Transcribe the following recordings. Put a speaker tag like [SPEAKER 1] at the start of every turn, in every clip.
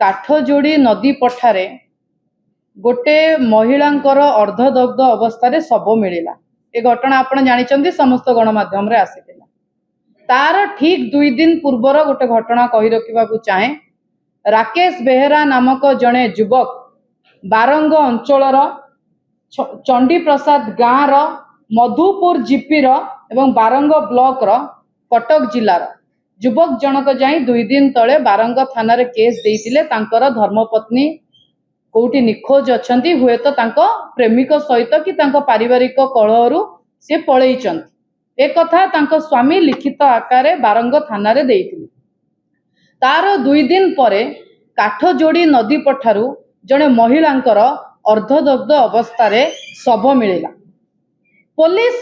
[SPEAKER 1] काठजोड़ी नदी पठारे गोटे महिलांकर अर्धदग्ध अवस्था शव मिला। ए घटना आपण जानी समस्त गणमाध्यम रे आसीथिला। तार ठीक 2 दिन पूर्वर गोटे घटना कही रखा चाहे। राकेश बेहेरा नामक जड़े युवक बारंग अंचलर चंडी प्रसाद गाँव मधुपुर जीपीर एवं बारंग ब्लॉक कटक जिलार युवक जनक जाई 2 दिन तले बारंग थाना रे केस देइतिले। तांकर धर्मपत्नी कोउटी निखोज अछंती, हुए तो तांको प्रेमिक सहित कि तांको पारिवारिक कलहरु से पळेइचंती। एक कथा तांको स्वामी लिखित आकारे बारंग थाना रे देइतिले। तार 2 दिन परे काठजोड़ी नदी पठारु जड़े महिलांकर अर्धदग्ध अवस्था शव मिला। पुलिस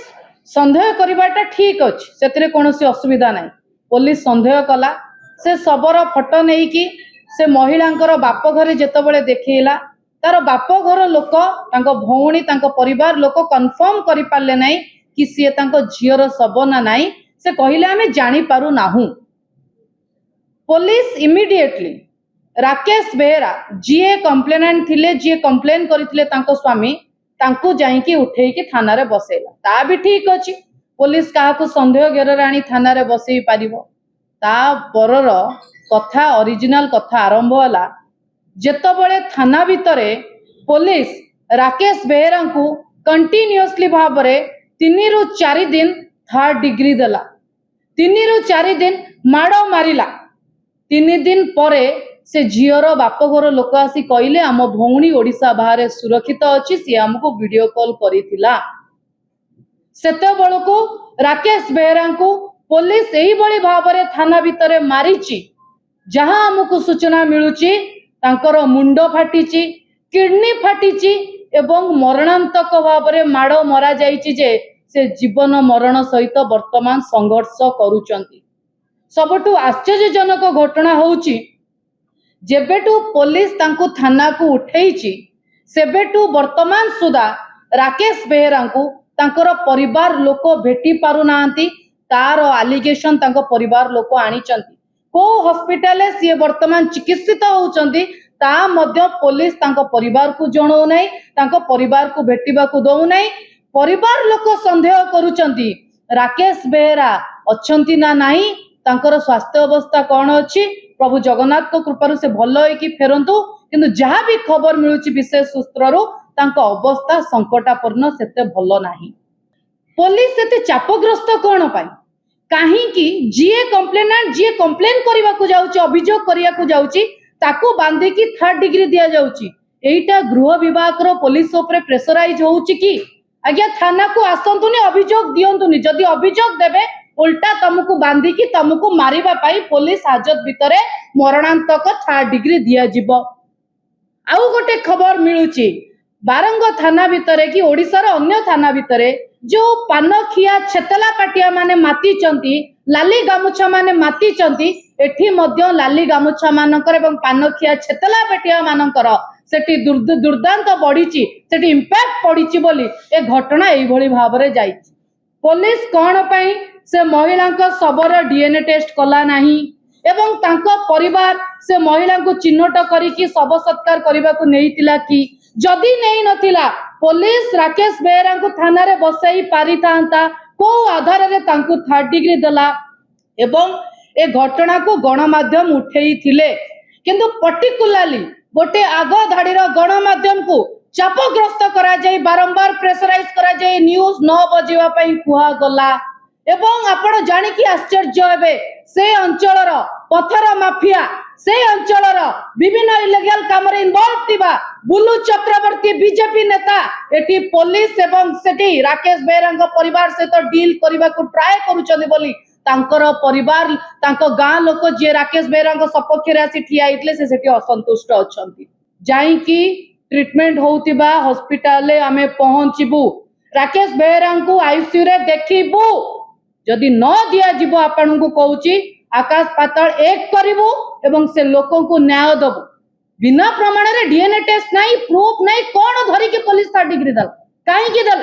[SPEAKER 1] संदेह करवाटा ठीक अच्छे, से कौन असुविधा नहीं। पुलिस संदेह कला से शवर फोटो नहीं कि से महिलांकर बाप घरे जेतबेले देखैला, तार बाप घर लोक तांको भौणी तांको परिवार लोक कन्फर्म करि पारले नहीं कि सी तांको झीर शव ना नहीं। से कहिले आमे जानी पारु नाहु। पुलिस इमिडिएटली राकेश बेहेरा जीए कंप्लेनेंट थिले, जीए कंप्लेन करथिले तांको स्वामी, तांको जाईकी उठेकी थाना रे बसेला। ता भी ठीक अछि, पुलिस काहाकू संदेह घेर आनी थाना रे बसई पारिबो। ता परर कथा ओरिजिनल कथा आरंभ होला जेतबेले थाना भितरे पुलिस राकेश बेहेरा को कंटिन्यूअसली भाबरे 3 रु 4 दिन 3rd डिग्री देला। 3 रु 4 दिन माड़ो मारिला। 3 दिन परे से झीर बाप घर लोक आसी कहले आम भौणी ओडिशा बाहर सुरक्षित अच्छी, सी आमको वीडियो कॉल करिथिला। सेते बेलको राकेश बेहेरा को पुलिस एही बड़ी भाबरे थाना भितरे मारिची। जहां आमको सूचना मिलुची तांकर मुंड फाटिची, किडनी फाटिची एवं मरणांतक भाबरे माड़ो मरा जाइची जे से जीवन मरण सहित वर्तमान संघर्ष करूचंती। सबटू आश्चर्यजनक घटना होउची जेबेटू पुलिस तांको थाना को उठेइची सेबेटू वर्तमान सुधा राकेश बेहेरा को तांकर परिवार लोक भेटी पारु नांती। तार एलिगेशन तांको परिवार लोक आनीचंती। को हॉस्पिटल सी वर्तमान चिकित्सित होउचंती ता मध्य पुलिस तांको परिवार को जणाउ नै, तांको परिवार को भेटिबा को दउ नै। परिवार लोक संदेह करूचंती राकेश बेहेरा अछंती ना नाही, तांकर स्वास्थ्य अवस्था कौन अच्छी। प्रभु जगन्नाथ को कृपारु से भल होइकी फेरंतु, किंतु जहाँ भी खबर मिलुची विशेष सूत्ररु तांको अवस्था संकटापूर्ण सेते भल नाही। पुलिस सेते चापग्रस्त कौन पाई काहींकि जीए कंप्लेनेंट जीए कंप्लेन करबा को जाउची, अभियोग करिया को जाउची, ताको बांधी की 3rd डिग्री दिया जाउची। एइटा गृह विभाग रो पुलिस ऊपर प्रेशराइज होउची कि आज्ञा थाना को आसंतुनी, अभियोग दियंतुनी। जदि अभियोग देबे उल्टा तुमको बांधी की तुमको मारिबा पाई पुलिस हाजत भितरे मरणांतक 3rd डिग्री दिया जिवो। आउ गोटे खबर मिलुची बारंग थाना भितरे कि ओडिसा रो अन्य थाना भितरे जो पानखिया छेतला पाटिया माने माती चंती, लाली गामुछा माने माती चंती, एठी मध्य लाली गामुछा मानकर एवं पानखिया छेतला पाटिया मानकर सेठी दुर्दांत बढ़ीची, सेठी इंपैक्ट पड़ीची बोली ए घटना एई भली भाबरे जाईची। पुलिस कौन पाई से महिला शवर डीएनए टेस्ट कला नहीं एवं तांको परिवार से महिला को चिन्हट करिकी शव सत्कार करबा को नेइतिला कि जदि नहीं नथिला पुलिस राकेश बेहेरा को थाना रे बसाई पारी थांता। को आधार रे तांको 3rd डिग्री देला एवं ए घटना को गणमाध्यम उठेई थिले, किंतु पर्टिकुलरली गोटे आग धाड़ीर गणमाध्यम को चापग्रस्त करा जाई, बारंबार प्रेशराइज करा जाई, न्यूज न बजेवा पई कुहा गला। एवं आपण जानि कि आश्चर्य हेबे से अंचलर पथर माफिया, से अंचलर विभिन्न इलीगल काम रे इन्वॉल्व थिबा बुलू चक्रवर्ती बीजेपी नेता एटी पुलिस एवं सेठी राकेश बेहेरा परिवार से तो डील करबा को ट्राई करूचंदी बोली तांकर परिवार तांको गां लोक जे राकेश बेहेरा सपक्ष रे आसी ठिया आइतले से सेठी असंतुष्ट अछंती। जाई कि ट्रीटमेंट होउतिबा हॉस्पिटल आमे पहुंचीबू, राकेश बेहेरा को आईसीयू रे देखिबू। जदि न दिया जीवो आपन को कहूची आकाश पाताल एक करिवो एवं से लोकों को न्याय दबो। बिना प्रमाण रे डीएनए टेस्ट नहीं, प्रूफ नहीं, कौन धरी के पुलिस 3rd डिग्री दल काहे की दल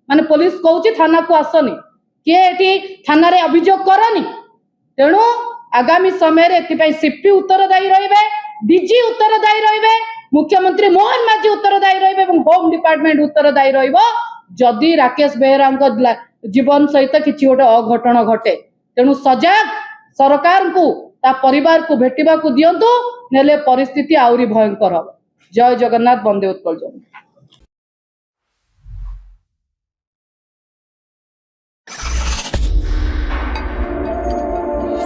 [SPEAKER 1] माने पुलिस कहूची थाना को आसनी के एठी थाना रे अभियोग करनी। तेणु आगामी समय रे एथि पई सीपी उत्तरदायी रहिबे डीजी उत्तरदायी रहिबे, मुख्यमंत्री मोहन माझी उत्तरदायी रहिबे एवं होम डिपार्टमेंट उत्तरदायी रहिबो जदि राकेश बेहेरा जीवन सहित किछि गोटे अघटन घटे। तेणु सजग सरकार को ता परिवार को भेटिबा को दियंतु नेले परिस्थिति आउरी भयंकर हो। जय जगन्नाथ, वंदे उत्कल जन।